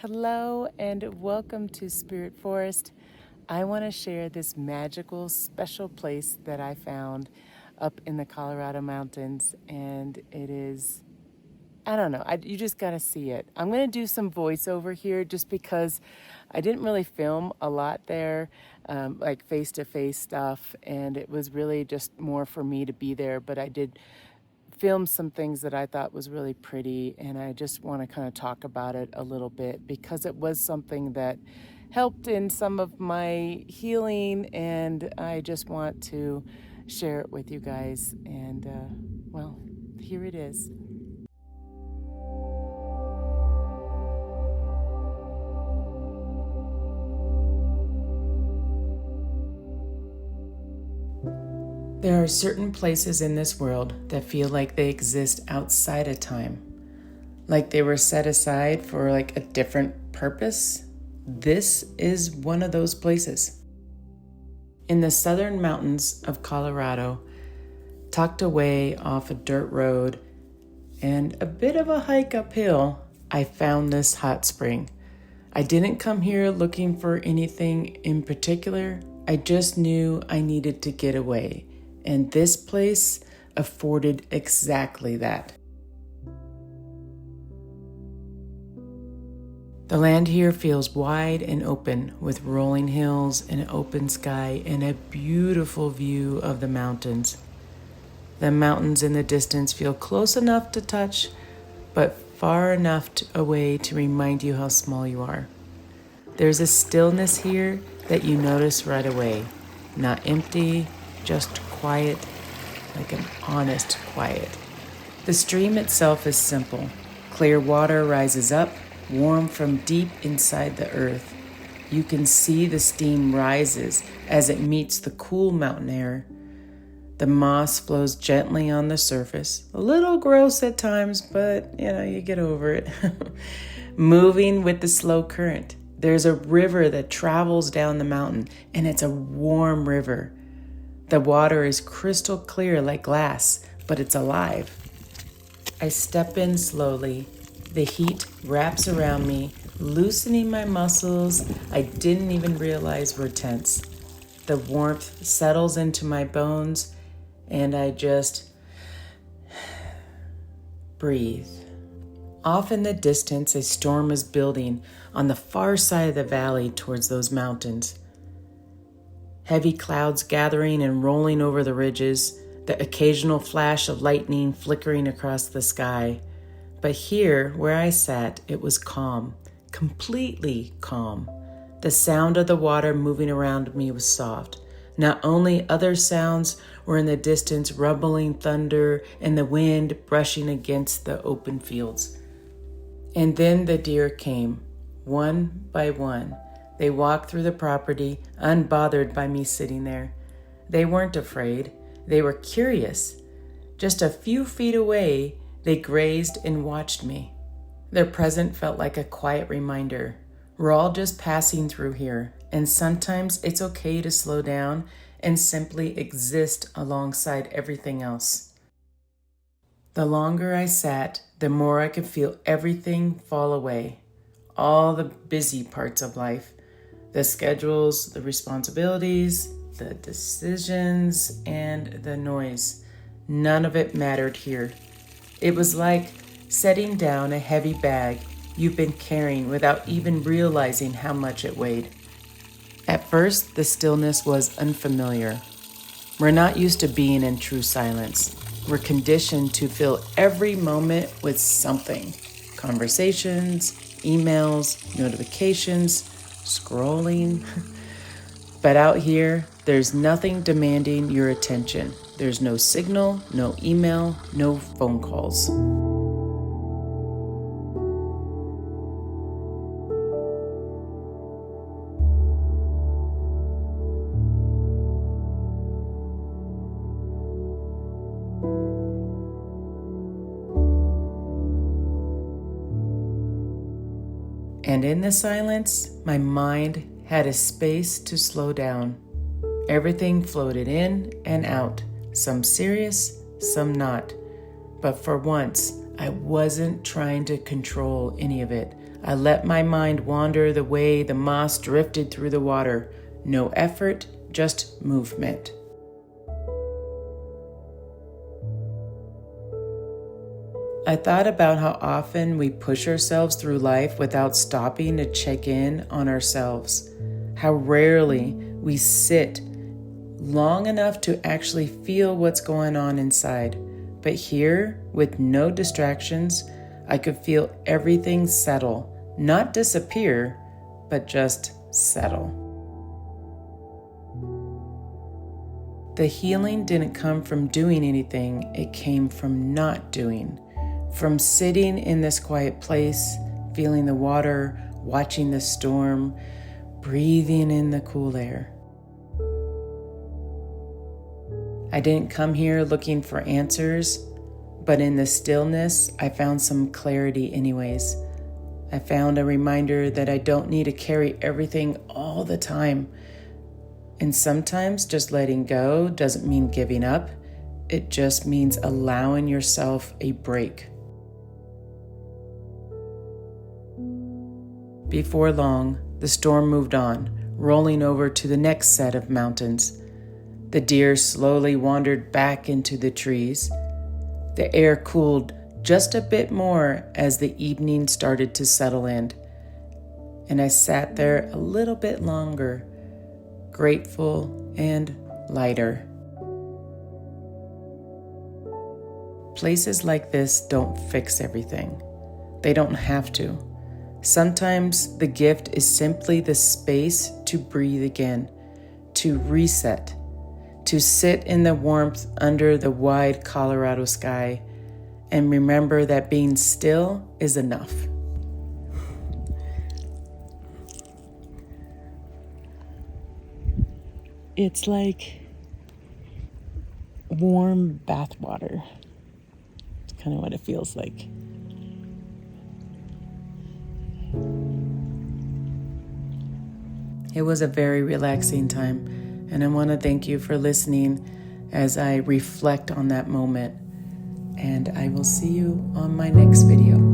Hello and welcome to Spirit Forest. I want to share this magical, special place that I found up in the Colorado mountains, and it is, I don't know, you just got to see it. I'm going to do some voiceover here just because I didn't really film a lot there, like face-to-face stuff, and it was really just more for me to be there, but I did filmed some things that I thought was really pretty, and I just want to kind of talk about it a little bit because it was something that helped in some of my healing, and I just want to share it with you guys. And well, here it is. There are certain places in this world that feel like they exist outside of time, like they were set aside for like a different purpose. This is one of those places. In the southern mountains of Colorado, tucked away off a dirt road and a bit of a hike uphill, I found this hot spring. I didn't come here looking for anything in particular. I just knew I needed to get away, and this place afforded exactly that. The land here feels wide and open, with rolling hills and an open sky and a beautiful view of the mountains. The mountains in the distance feel close enough to touch, but far enough away to remind you how small you are. There's a stillness here that you notice right away. Not empty, just quiet, like an honest quiet. The stream itself is simple. Clear water rises up, warm from deep inside the earth. You can see the steam rises as it meets the cool mountain air. The moss flows gently on the surface, a little gross at times, but you get over it. Moving with the slow current. There's a river that travels down the mountain, and it's a warm river. The water is crystal clear like glass, but it's alive. I step in slowly. The heat wraps around me, loosening my muscles I didn't even realize were tense. The warmth settles into my bones, and I just breathe. Off in the distance, a storm is building on the far side of the valley towards those mountains. Heavy clouds gathering and rolling over the ridges, the occasional flash of lightning flickering across the sky. But here, where I sat, it was calm, completely calm. The sound of the water moving around me was soft. Not only other sounds were in the distance, rumbling thunder and the wind brushing against the open fields. And then the deer came, one by one. They walked through the property, unbothered by me sitting there. They weren't afraid. They were curious. Just a few feet away, they grazed and watched me. Their presence felt like a quiet reminder. We're all just passing through here, and sometimes it's okay to slow down and simply exist alongside everything else. The longer I sat, the more I could feel everything fall away. All the busy parts of life, the schedules, the responsibilities, the decisions, and the noise. None of it mattered here. It was like setting down a heavy bag you've been carrying without even realizing how much it weighed. At first, the stillness was unfamiliar. We're not used to being in true silence. We're conditioned to fill every moment with something. Conversations, emails, notifications, scrolling. But out here, there's nothing demanding your attention. There's no signal, no email, no phone calls. And in the silence, my mind had a space to slow down. Everything floated in and out, some serious, some not. But for once, I wasn't trying to control any of it. I let my mind wander the way the moss drifted through the water. No effort, just movement. I thought about how often we push ourselves through life without stopping to check in on ourselves. How rarely we sit long enough to actually feel what's going on inside. But here, with no distractions, I could feel everything settle. Not disappear, but just settle. The healing didn't come from doing anything, it came from not doing. From sitting in this quiet place, feeling the water, watching the storm, breathing in the cool air. I didn't come here looking for answers, but in the stillness, I found some clarity anyways. I found a reminder that I don't need to carry everything all the time. And sometimes just letting go doesn't mean giving up. It just means allowing yourself a break. Before long, the storm moved on, rolling over to the next set of mountains. The deer slowly wandered back into the trees. The air cooled just a bit more as the evening started to settle in, and I sat there a little bit longer, grateful and lighter. Places like this don't fix everything. They don't have to. Sometimes the gift is simply the space to breathe again, to reset, to sit in the warmth under the wide Colorado sky and remember that being still is enough. It's like warm bath water. It's kind of what it feels like. It was a very relaxing time, and I want to thank you for listening as I reflect on that moment. And I will see you on my next video.